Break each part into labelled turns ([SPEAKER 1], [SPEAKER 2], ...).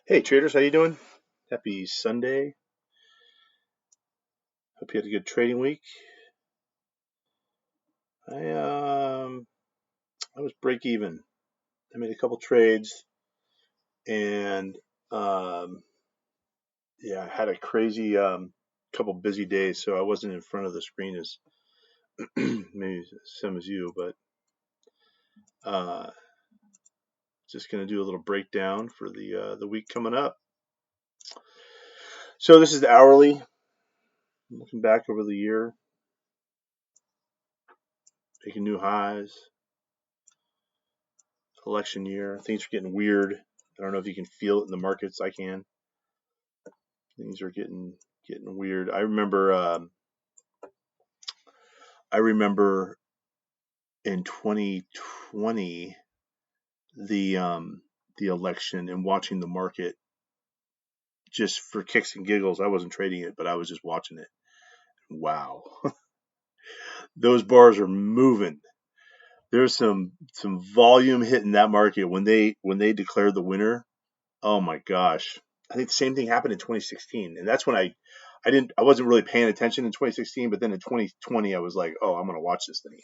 [SPEAKER 1] Hey traders, how you doing? Happy Sunday. Hope you had a good trading week. I I was break even. I made a couple trades and um yeah, I had a crazy couple busy days, so I wasn't in front of the screen as maybe some as you, but uh just gonna do a little breakdown for the week coming up. So this is the hourly. Looking back over the year, making new highs. Election year. Things are getting weird. I don't know if you can feel it in the markets. I can. Things are getting weird. I remember in 2020 the election and watching the market just for kicks and giggles. I wasn't trading it, but I was just watching it. Wow, those bars are moving. There's some volume hitting that market when they declared the winner. Oh my gosh. I think the same thing happened in 2016. And that's when I wasn't really paying attention in 2016, but then in 2020 I was like, "Oh, I'm going to watch this thing."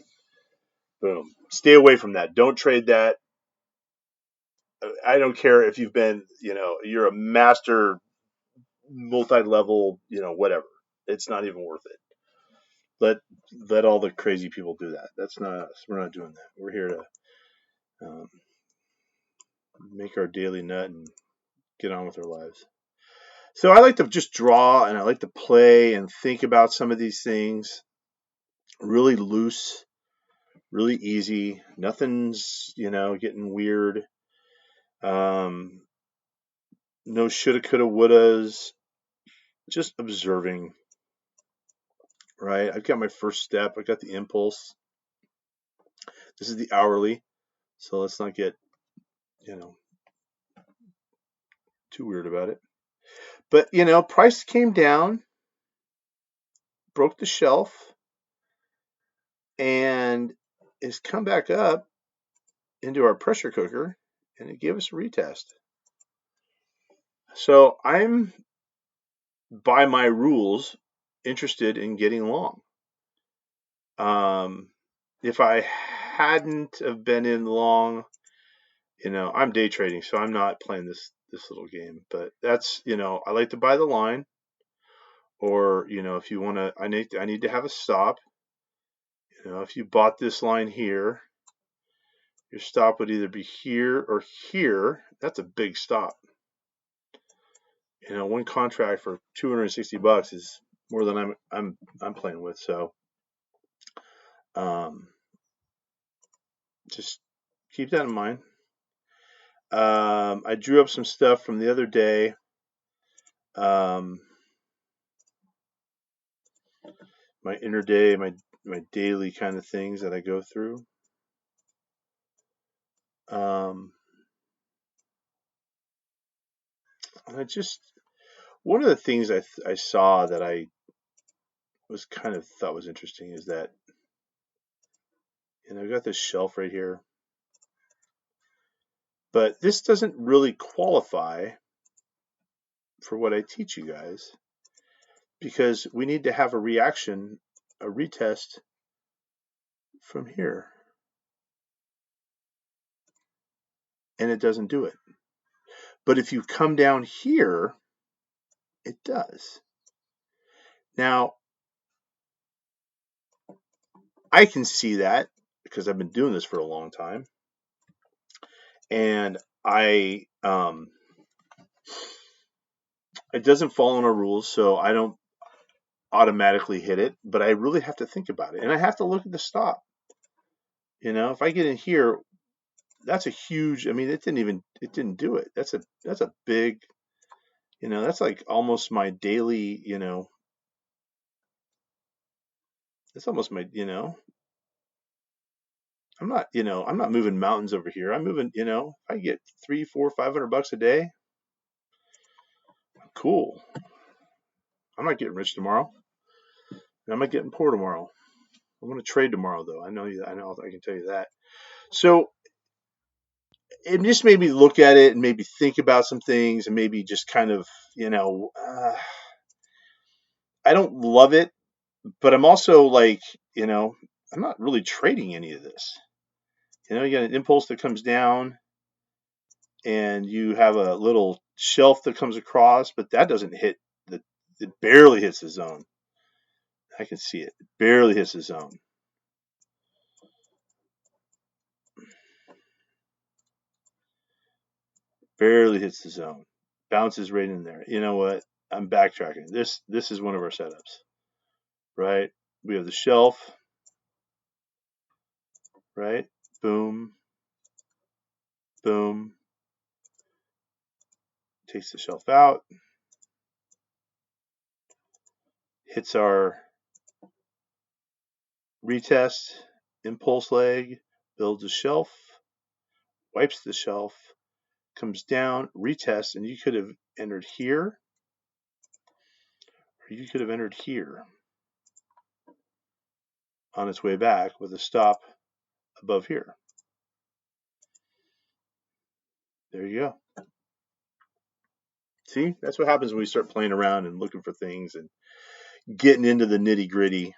[SPEAKER 1] Boom. Stay away from that. Don't trade that. I don't care if you've been, you're a master multi-level, whatever. It's not even worth it. Let let all the crazy people do that. That's not us. We're not doing that. We're here to um, make our daily nut and get on with our lives. So I like to just draw and I like to play and think about some of these things really loose, really easy. Nothing's, getting weird. Um, no shoulda, coulda, wouldas. Just observing, right? I've got my first step. I've got the impulse. This is the hourly. So let's not get, you know, too weird about it. But, price came down, broke the shelf, and it's come back up into our pressure cooker, and it gave us a retest. So I'm, by my rules, interested in getting long. If I hadn't have been in long, I'm day trading, so I'm not playing this little game. But that's, I like to buy the line, or if you want to, I need to have a stop. If you bought this line here, your stop would either be here or here. That's a big stop. One contract for $260 is more than I'm playing with. So um, just keep that in mind. I drew up some stuff from the other day. My interday, my daily kind of things that I go through. I just one of the things I saw that I was kind of thought was interesting is that I've got this shelf right here, but this doesn't really qualify for what I teach you guys because we need to have a reaction, a retest from here, and it doesn't do it. But if you come down here, it does. Now, I can see that because I've been doing this for a long time, and it doesn't follow our rules, so I don't automatically hit it, but I really have to think about it, and I have to look at the stop. If I get in here, that's a huge. I mean, it didn't do it. That's a big. That's like almost my daily. That's almost my. I'm not moving mountains over here. I'm moving. If I get 3, 4, $500 a day, cool. I'm not getting rich tomorrow. I'm not getting poor tomorrow. I'm going to trade tomorrow, though. I know you. I know. I can tell you that. So it just made me look at it and maybe think about some things and maybe just kind of, you know, I don't love it, but I'm also like, you know, I'm not really trading any of this. You know, you got an impulse that comes down and you have a little shelf that comes across, but that doesn't hit the, it barely hits the zone. I can see it. It barely hits the zone. Barely hits the zone. Bounces right in there. You know what? I'm backtracking. This is one of our setups, right? We have the shelf, right? Boom, boom. Takes the shelf out. Hits our retest, impulse leg, builds a shelf, wipes the shelf, comes down, retests, and you could have entered here, or you could have entered here on its way back with a stop above here. There you go. See, that's what happens when we start playing around and looking for things and getting into the nitty gritty.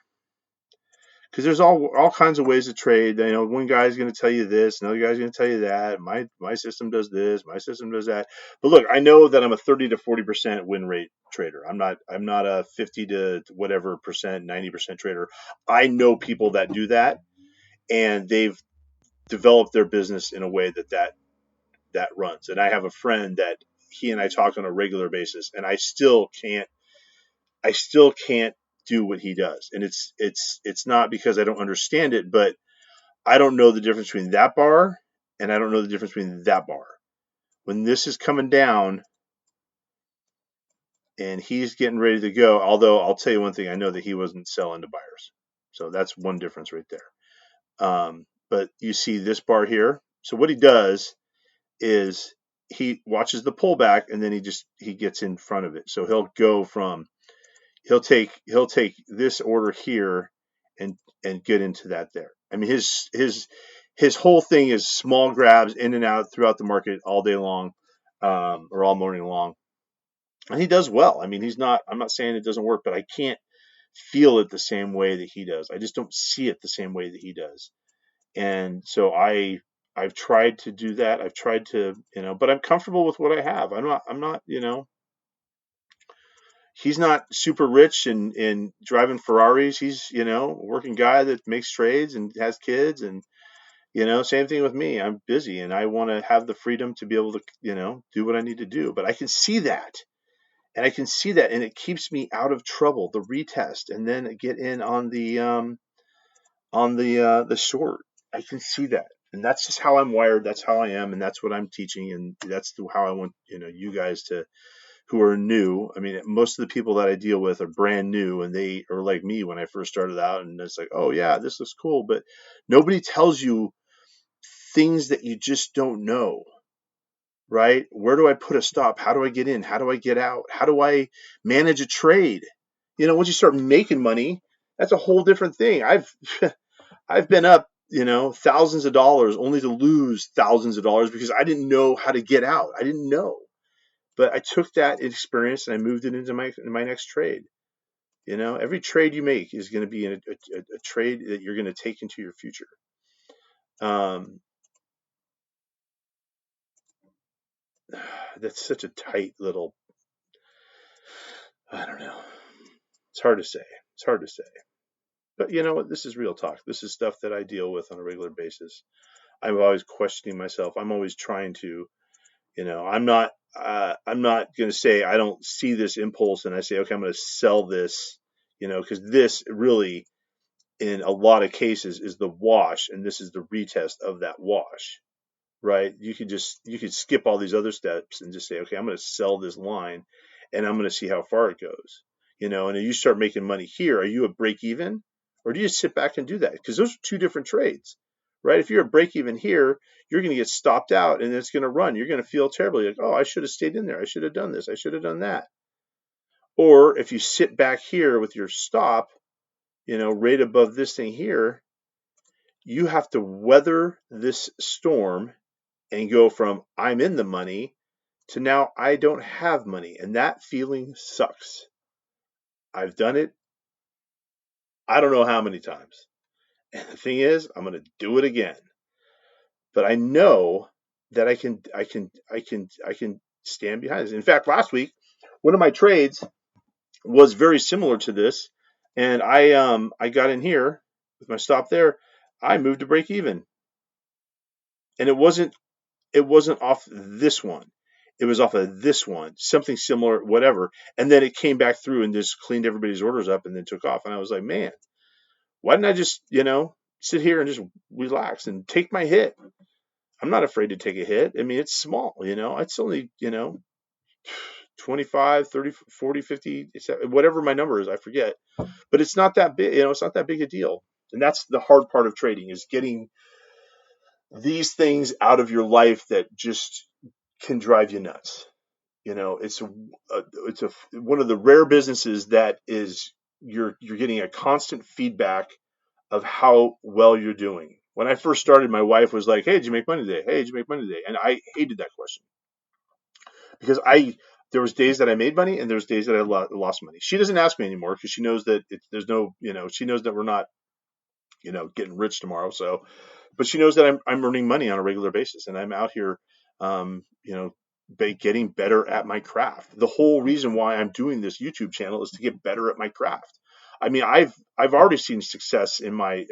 [SPEAKER 1] Because there's all kinds of ways to trade. You know, one guy's going to tell you this, another guy's going to tell you that. My system does this, my system does that. But look, I know that I'm a 30 to 40% win rate trader. I'm not a 50 to whatever percent, 90% trader. I know people that do that, and they've developed their business in a way that runs. And I have a friend that he and I talk on a regular basis, and I still can't do what he does. And it's not because I don't understand it, but I don't know the difference between that bar and I don't know the difference between that bar. When this is coming down and he's getting ready to go, although I'll tell you one thing, I know that he wasn't selling to buyers. So that's one difference right there. But you see this bar here. So what he does is he watches the pullback and then he gets in front of it. So he'll take this order here and get into that there. I mean his whole thing is small grabs in and out throughout the market all day long, or all morning long, and he does well. I mean I'm not saying it doesn't work, but I can't feel it the same way that he does. I just don't see it the same way that he does, and so I've tried to do that. I've tried to, but I'm comfortable with what I have. I'm not he's not super rich and driving Ferraris. He's, a working guy that makes trades and has kids. And, same thing with me. I'm busy and I want to have the freedom to be able to, do what I need to do. But I can see that. And I can see that. And it keeps me out of trouble, the retest, and then get in on the short. I can see that. And that's just how I'm wired. That's how I am. And that's what I'm teaching. And that's how I want, you guys to, who are new. I mean, most of the people that I deal with are brand new and they are like me when I first started out, and it's like, oh yeah, this looks cool. But nobody tells you things that you just don't know, right? Where do I put a stop? How do I get in? How do I get out? How do I manage a trade? Once you start making money, that's a whole different thing. I've been up, thousands of dollars only to lose thousands of dollars because I didn't know how to get out. I didn't know. But I took that experience and I moved it into my next trade. Every trade you make is going to be a trade that you're going to take into your future. That's such a tight little, I don't know. It's hard to say. It's hard to say. But you know what? This is real talk. This is stuff that I deal with on a regular basis. I'm always questioning myself. I'm always trying to, I'm not going to say I don't see this impulse and I say, okay, I'm going to sell this, because this really, in a lot of cases, is the wash, and this is the retest of that wash, right? You could skip all these other steps and just say, okay, I'm going to sell this line, and I'm going to see how far it goes, and you start making money here. Are you a break even, or do you just sit back and do that? Because those are two different trades, right? If you're a break even here, you're going to get stopped out, and it's going to run. You're going to feel terribly, like, oh, I should have stayed in there. I should have done this. I should have done that. Or if you sit back here with your stop, right above this thing here, you have to weather this storm and go from I'm in the money to now I don't have money. And that feeling sucks. I've done it, I don't know how many times. And the thing is, I'm going to do it again. But I know that I can stand behind this. In fact, last week, one of my trades was very similar to this, and I got in here with my stop there. I moved to break even, and it wasn't off this one. It was off of this one, something similar, whatever. And then it came back through and just cleaned everybody's orders up and then took off. And I was like, man, why didn't I just, sit here and just relax and take my hit? I'm not afraid to take a hit. I mean, it's small, it's only, 25, 30, 40, 50, whatever my number is, I forget. But it's not that big, it's not that big a deal. And that's the hard part of trading, is getting these things out of your life that just can drive you nuts. It's one of the rare businesses that is you're getting a constant feedback of how well you're doing. When I first started, my wife was like, "Hey, did you make money today? Hey, did you make money today?" And I hated that question because there was days that I made money and there's days that I lost money. She doesn't ask me anymore because she knows that there's no, she knows that we're not, getting rich tomorrow. So, but she knows that I'm earning money on a regular basis, and I'm out here, um, you know, getting better at my craft. The whole reason why I'm doing this YouTube channel is to get better at my craft. I mean, I've already seen success in my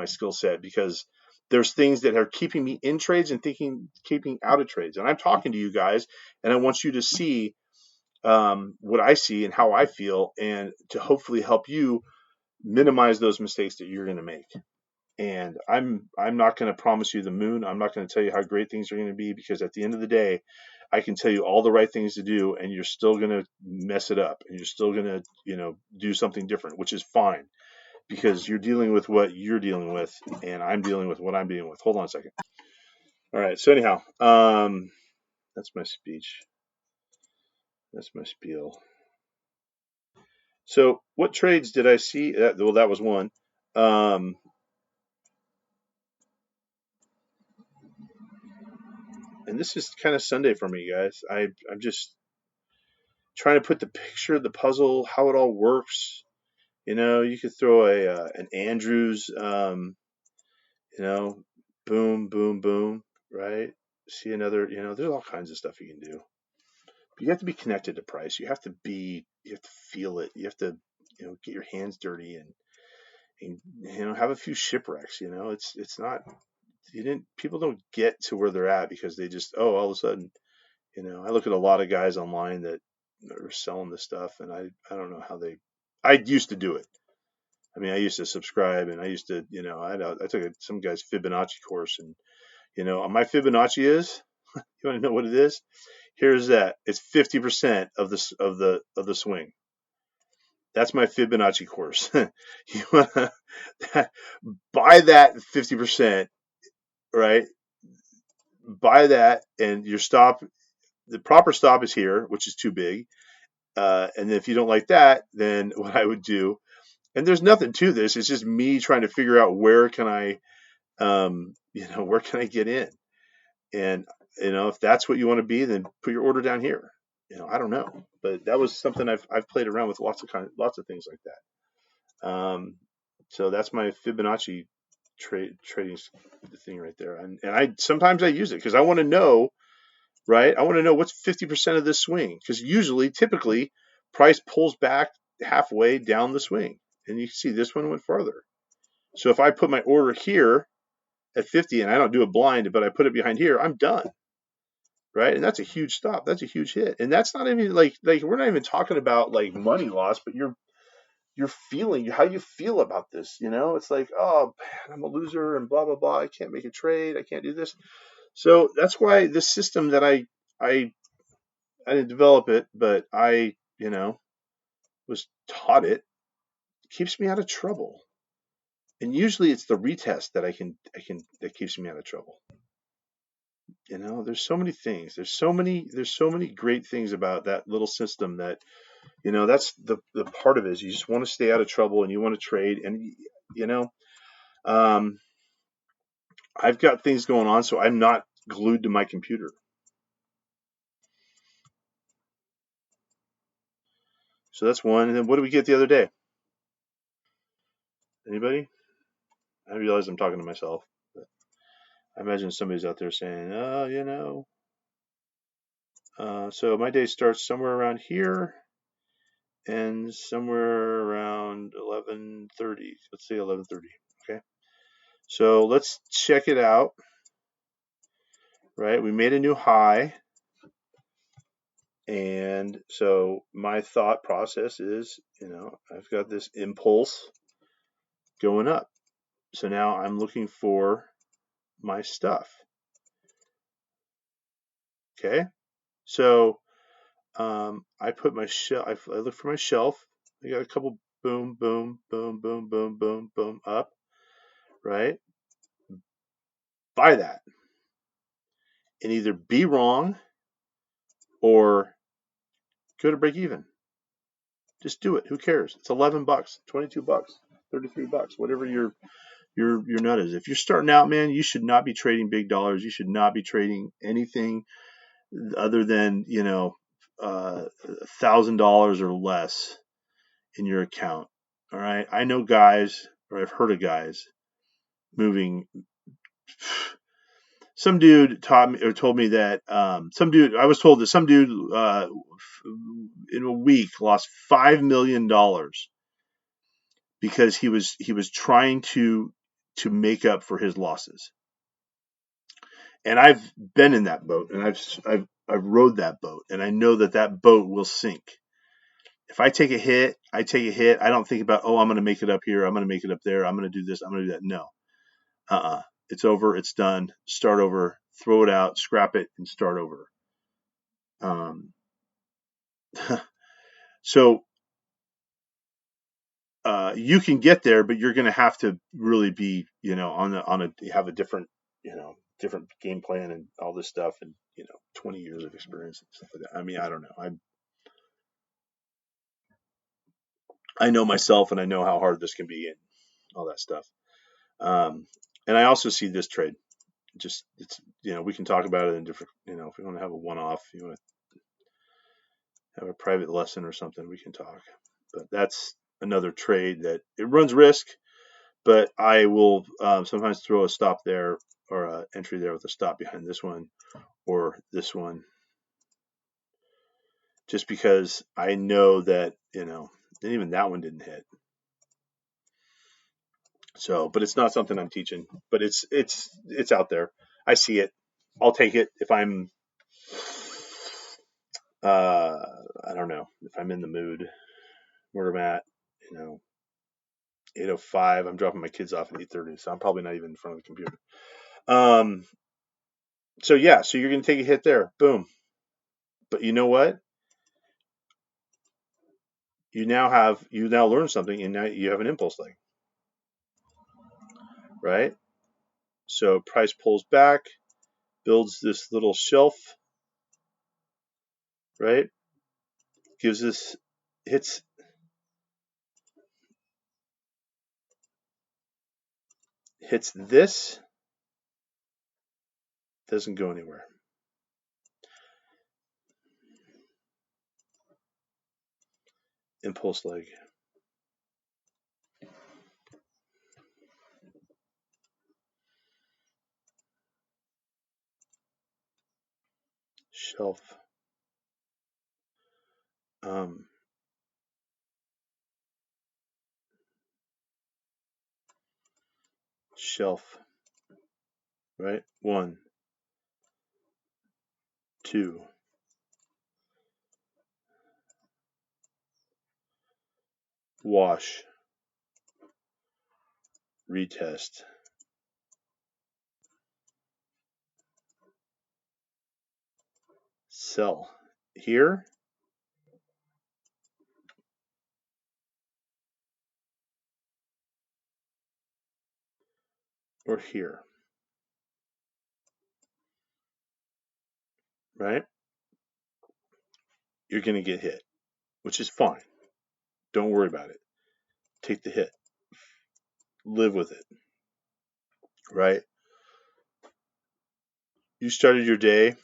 [SPEAKER 1] skill set because there's things that are keeping me in trades and keeping out of trades. And I'm talking to you guys, and I want you to see what I see and how I feel, and to hopefully help you minimize those mistakes that you're going to make. And I'm not going to promise you the moon. I'm not going to tell you how great things are going to be, because at the end of the day, I can tell you all the right things to do, and you're still going to mess it up, and you're still going to, do something different, which is fine, because you're dealing with what you're dealing with, and I'm dealing with what I'm dealing with. Hold on a second. All right. So anyhow, that's my speech. That's my spiel. So what trades did I see? Well, that was one. Um, and this is kind of Sunday for me, guys. I'm just trying to put the picture, the puzzle, how it all works. You could throw an Andrews, you know, boom, boom, boom, right? See another, there's all kinds of stuff you can do. But you have to be connected to price. You have to feel it. You have to, get your hands dirty and have a few shipwrecks. It's not, people don't get to where they're at because they just, all of a sudden, I look at a lot of guys online that are selling this stuff, and I don't know how I used to do it. I mean, I used to subscribe, and I used to, I took some guy's Fibonacci course, and, my Fibonacci is, you want to know what it is? Here's that. It's 50% of the swing. That's my Fibonacci course. You want to buy that 50%, right? Buy that, and your stop, the proper stop is here, which is too big. And if you don't like that, then what I would do, and there's nothing to this, it's just me trying to figure out where can I, where can I get in? And, if that's what you want to be, then put your order down here. I don't know, but that was something I've played around with lots of things like that. So that's my Fibonacci trading thing right there. And sometimes I use it because I want to know, right? I want to know what's 50% of this swing, because typically, price pulls back halfway down the swing, and you can see this one went farther. So if I put my order here at 50 and I don't do a blind, but I put it behind here, I'm done, right? And that's a huge stop. That's a huge hit, and that's not even like we're not even talking about like money loss, but you're feeling how you feel about this. It's like, oh man, I'm a loser and blah blah blah. I can't make a trade. I can't do this. So that's why this system that I didn't develop it, but I, was taught it, keeps me out of trouble. And usually it's the retest that that keeps me out of trouble. There's so many things. There's so many great things about that little system that, that's the part of it is you just want to stay out of trouble and you want to trade. And, um, I've got things going on, so I'm not glued to my computer. So that's one. And then what did we get the other day? Anybody? I realize I'm talking to myself. But I imagine somebody's out there saying, oh, you know. So my day starts somewhere around here and somewhere around 11:30. Let's say 11:30. Okay. So let's check it out. Right. We made a new high. And so my thought process is, I've got this impulse going up. So now I'm looking for my stuff. Okay. So I put my shelf. I look for my shelf. I got a couple boom, boom, boom, boom, boom, boom, boom up. Right. Buy that. And either be wrong or go to break even. Just do it. Who cares? It's $11, $22, $33, whatever your nut is. If you're starting out, man, you should not be trading big dollars. You should not be trading anything other than $1,000 or less in your account. All right. I know guys, or I've heard of guys moving. Some dude taught me or told me that I was told that some dude in a week lost $5 million because he was trying to make up for his losses. And I've been in that boat, and I've rode that boat, and I know that boat will sink. If I take a hit, I take a hit. I don't think about, oh, I'm going to make it up here. I'm going to make it up there. I'm going to do this. I'm going to do that. No. It's over. It's done. Start over. Throw it out. Scrap it and start over. So you can get there, but you're going to have to really be, have a different, different game plan and all this stuff, and 20 years of experience and stuff like that. I mean, I don't know. I know myself, and I know how hard this can be and all that stuff. And I also see this trade. Just it's we can talk about it in different. If we want to have a one-off, you want to have a private lesson or something, we can talk. But that's another trade that it runs risk, but I will sometimes throw a stop there or an entry there with a stop behind this one or this one, just because I know that and even that one didn't hit. So, but it's not something I'm teaching, but it's out there. I see it. I'll take it if I'm I don't know, if I'm in the mood where I'm at, 8:05, I'm dropping my kids off at 8:30, so I'm probably not even in front of the computer. So yeah, so you're going to take a hit there. Boom. But you know what? You now learn something, and now you have an impulse leg. Right? So price pulls back, builds this little shelf, right? Gives this hits this, doesn't go anywhere. Impulse leg. Shelf. Shelf. Right? 1, 2. Wash. Retest. Sell. Here. Or here. Right? You're going to get hit, which is fine. Don't worry about it. Take the hit. Live with it. Right? you started your day.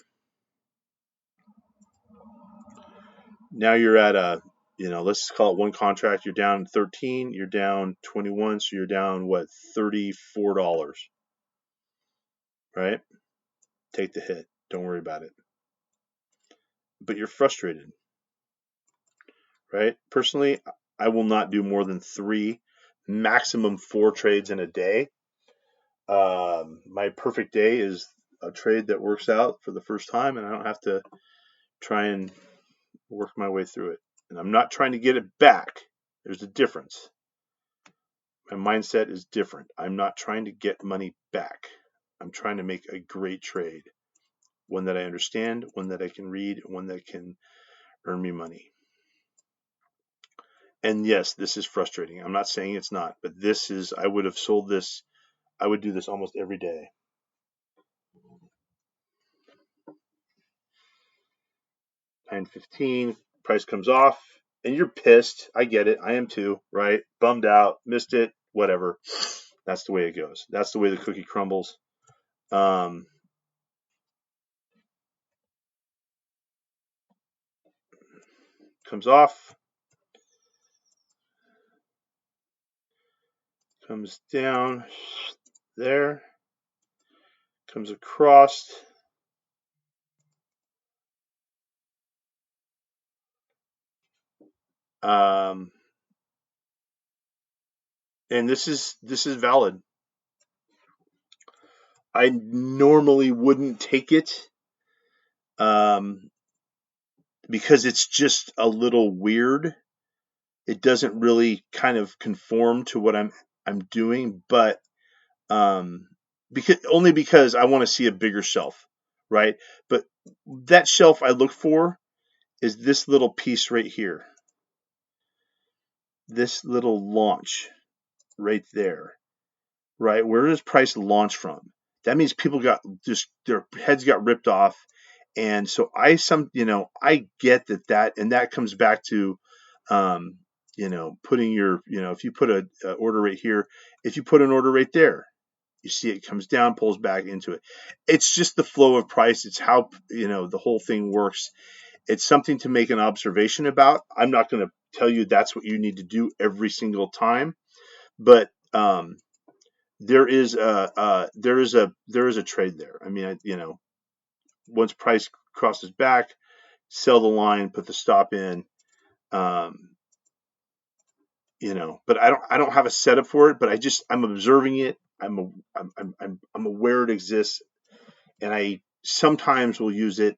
[SPEAKER 1] Now you're at let's call it one contract. You're down 13. You're down 21. So you're down what, $34, right? Take the hit. Don't worry about it. But you're frustrated, right? Personally, I will not do more than 3, maximum 4 trades in a day. My perfect day is a trade that works out for the first time, and I don't have to try and work my way through it. And I'm not trying to get it back. There's a difference. My mindset is different. I'm not trying to get money back. I'm trying to make a great trade, one that I understand, one that I can read, one that can earn me money. And yes, this is frustrating. I'm not saying it's not, but I would have sold this. I would do this almost every day. $9.15, price comes off, and you're pissed. I get it. I am too, right? Bummed out, missed it, whatever. That's the way it goes. That's the way the cookie crumbles. Comes off, comes down there, comes across. And this is valid. I normally wouldn't take it because it's just a little weird. It doesn't really kind of conform to what I'm doing, but because I want to see a bigger shelf, right? But that shelf I look for is this little piece right here, this little launch right there, right? Where does price launch from? That means people got just their heads got ripped off, and so I get and that comes back to putting your if you put a order right here, if you put an order right there, you see it comes down, pulls back into it. It's just the flow of price. It's how the whole thing works. It's something to make an observation about. I'm not going to tell you that's what you need to do every single time, but there is a trade there. I mean, once price crosses back, sell the line, put the stop in. But I don't have a setup for it. But I'm observing it. I'm aware it exists, and I sometimes will use it.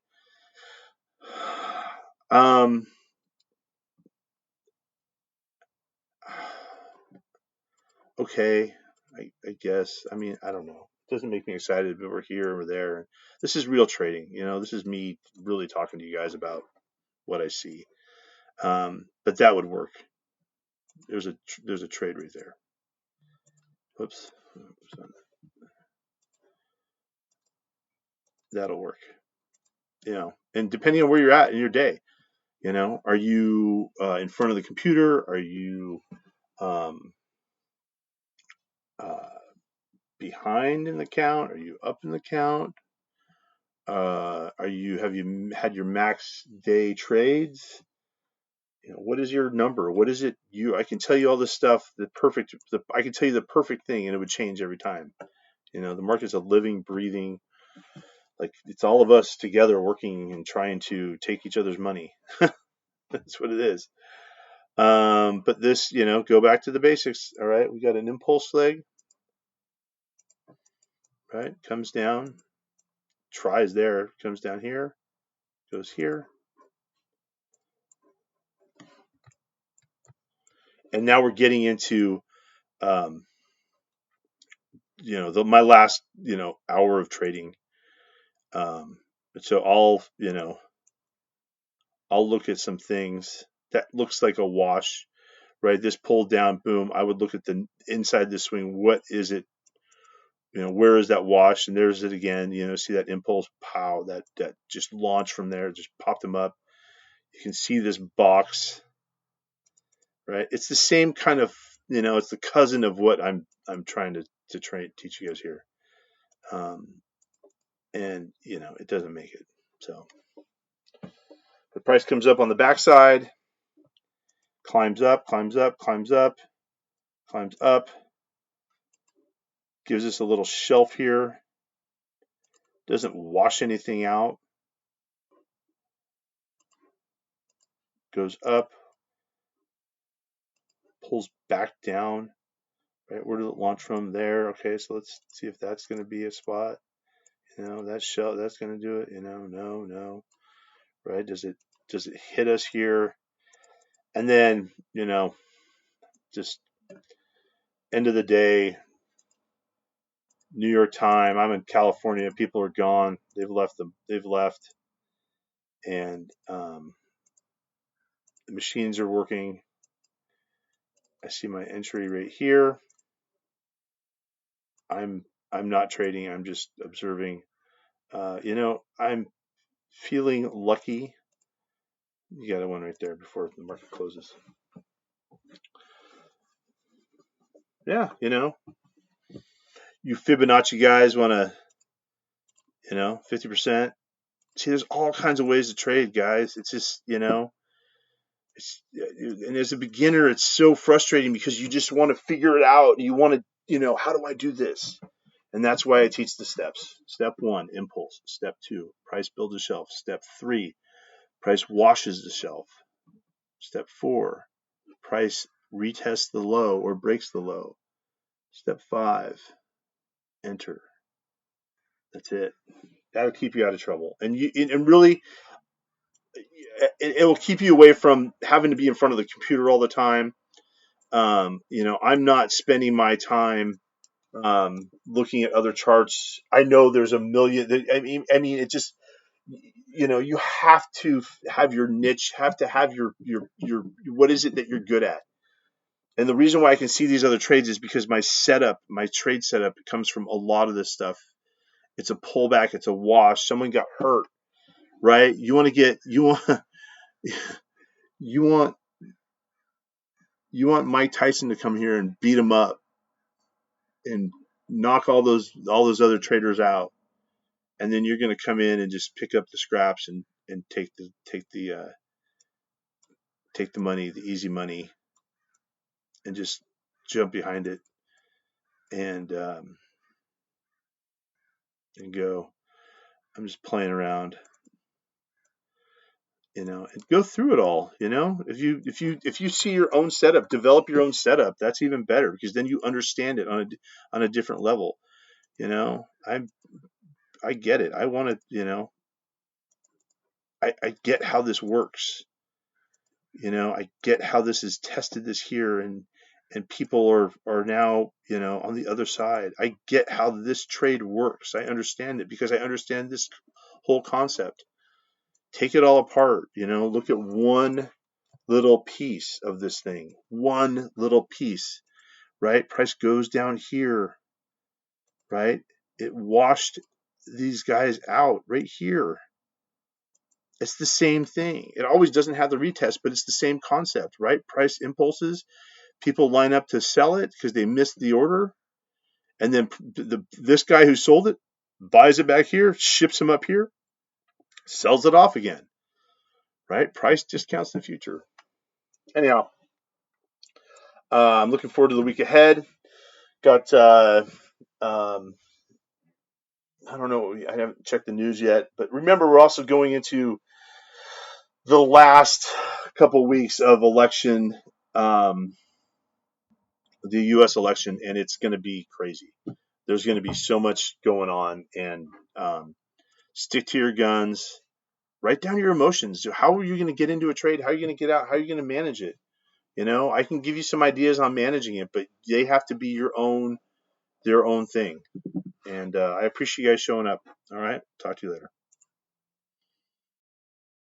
[SPEAKER 1] Okay, I guess. I mean, I don't know. It doesn't make me excited, but we're here, we're there. This is real trading. This is me really talking to you guys about what I see. But that would work. There's a trade right there. Whoops. That'll work. And depending on where you're at in your day, are you in front of the computer? Are you behind in the count? Are you up in the count? Have you had your max day trades? What is your number? What is it? I can tell you all this stuff. I can tell you the perfect thing, and it would change every time. The market's a living, breathing, like it's all of us together working and trying to take each other's money. That's what it is. But this, go back to the basics. All right, we got an impulse leg, right? Comes down, tries there, comes down here, goes here, and now we're getting into, my last, hour of trading. So I'll look at some things that looks like a wash, right? This pull down, boom. I would look at the inside the swing. What is it? Where is that wash? And there's it again. See that impulse, pow, that just launched from there, just popped them up. You can see this box, right? It's the same kind of, it's the cousin of what I'm trying to teach you guys here. and it doesn't make it. So the price comes up on the backside, climbs up, climbs up, climbs up, climbs up, gives us a little shelf here, doesn't wash anything out, goes up, pulls back down. Right, where did it launch from? There. Okay, so let's see if that's going to be a spot. That shell, that's going to do it. No. Right? Does it hit us here? And then, just end of the day, New York time. I'm in California. People are gone. They've left and the machines are working. I see my entry right here. I'm not trading. I'm just observing. I'm feeling lucky. You got one right there before the market closes. Yeah, you Fibonacci guys want to, 50%. See, there's all kinds of ways to trade, guys. It's just, and as a beginner, it's so frustrating because you just want to figure it out. You want to, how do I do this? And that's why I teach the steps. Step 1, impulse. Step 2, price builds a shelf. Step 3, price washes the shelf. Step 4, price retests the low or breaks the low. Step 5, enter. That's it. That'll keep you out of trouble. And really, it will keep you away from having to be in front of the computer all the time. I'm not spending my time looking at other charts. I know there's a million. I mean, it just, you have to have your niche, have to have your what is it that you're good at. And the reason why I can see these other trades is because my trade setup comes from a lot of this stuff. It's a pullback, it's a wash. Someone got hurt, right? You want Mike Tyson to come here and beat him up and knock all those other traders out, and then you're going to come in and just pick up the scraps and take the money, the easy money, and just jump behind it and go. I'm just playing around, and go through it all. If you see your own setup, develop your own setup. That's even better because then you understand it on a different level. I get it. I want to, I get how this works. I get how this is tested this here and people are now, on the other side. I get how this trade works. I understand it because I understand this whole concept. Take it all apart, look at one little piece of this thing. One little piece, right? Price goes down here, right? It washed these guys out right here. It's the same thing. It always doesn't have the retest, but it's the same concept, right? Price impulses. People line up to sell it because they missed the order. And then this guy who sold it buys it back here, ships them up here, sells it off again, right? Price discounts the future. Anyhow, I'm looking forward to the week ahead. Got, I don't know. I haven't checked the news yet. But remember, we're also going into the last couple of weeks of election, the U.S. election, and it's going to be crazy. There's going to be so much going on, and stick to your guns. Write down your emotions. How are you going to get into a trade? How are you going to get out? How are you going to manage it? I can give you some ideas on managing it, but they have to be their own thing. And I appreciate you guys showing up. All right. Talk to you later.